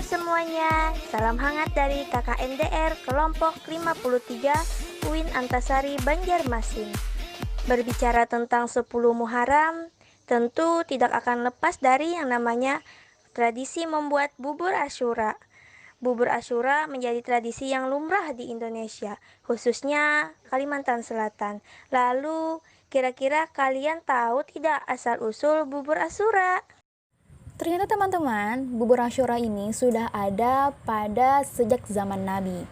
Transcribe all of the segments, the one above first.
semuanya, salam hangat dari KKNDR kelompok 53 UIN Antasari Banjarmasin. Berbicara tentang 10 Muharram, tentu tidak akan lepas dari yang namanya tradisi membuat bubur Asyura. Bubur Asyura menjadi tradisi yang lumrah di Indonesia, khususnya Kalimantan Selatan. Lalu, kira-kira kalian tahu tidak asal-usul bubur Asyura? Ternyata teman-teman, bubur Asyura ini sudah ada pada sejak zaman Nabi.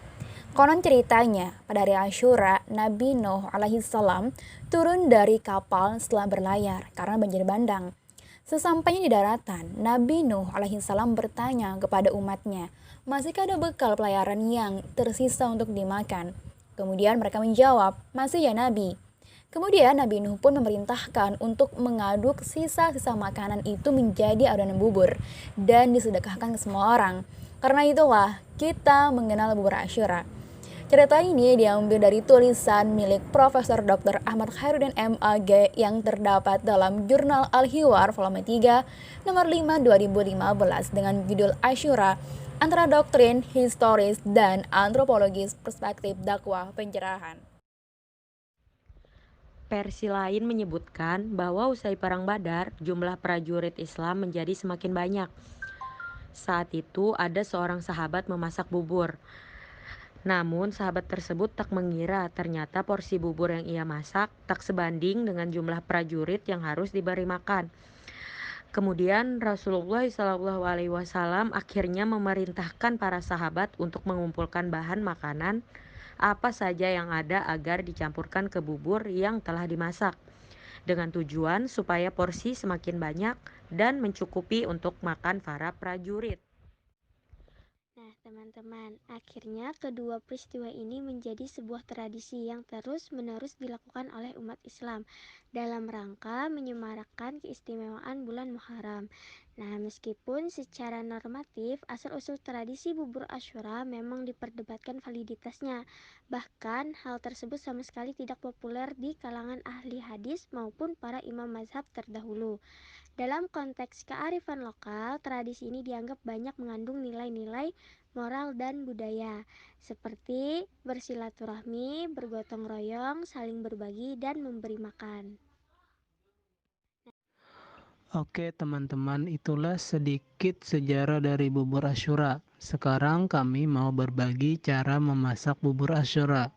Konon ceritanya, pada hari Asyura, Nabi Nuh alaihissalam turun dari kapal setelah berlayar karena banjir bandang. Sesampainya di daratan, Nabi Nuh alaihissalam bertanya kepada umatnya, masihkah ada bekal pelayaran yang tersisa untuk dimakan? Kemudian mereka menjawab, masih ya Nabi. Kemudian Nabi Nuh pun memerintahkan untuk mengaduk sisa-sisa makanan itu menjadi adonan bubur dan disedekahkan ke semua orang. Karena itulah kita mengenal bubur Asyura. Cerita ini diambil dari tulisan milik Profesor Dr. Ahmad Khairuddin MAG yang terdapat dalam Jurnal Al-Hiwar volume 3 nomor 5 2015 dengan judul Asyura antara doktrin, historis, dan antropologis perspektif dakwah pencerahan. Versi lain menyebutkan bahwa usai Perang Badar, jumlah prajurit Islam menjadi semakin banyak. Saat itu ada seorang sahabat memasak bubur. Namun sahabat tersebut tak mengira ternyata porsi bubur yang ia masak tak sebanding dengan jumlah prajurit yang harus diberi makan. Kemudian Rasulullah SAW akhirnya memerintahkan para sahabat untuk mengumpulkan bahan makanan apa saja yang ada agar dicampurkan ke bubur yang telah dimasak, dengan tujuan supaya porsi semakin banyak dan mencukupi untuk makan para prajurit. Nah, teman-teman, akhirnya kedua peristiwa ini menjadi sebuah tradisi yang terus-menerus dilakukan oleh umat Islam dalam rangka menyemarakan keistimewaan bulan Muharram. Nah, meskipun secara normatif asal-usul tradisi bubur Asyura memang diperdebatkan validitasnya, bahkan hal tersebut sama sekali tidak populer di kalangan ahli hadis maupun para imam mazhab terdahulu. Dalam konteks kearifan lokal, tradisi ini dianggap banyak mengandung nilai-nilai moral dan budaya, seperti bersilaturahmi, bergotong royong, saling berbagi, dan memberi makan. Oke teman-teman, itulah sedikit sejarah dari bubur Asyura. Sekarang kami mau berbagi cara memasak bubur Asyura.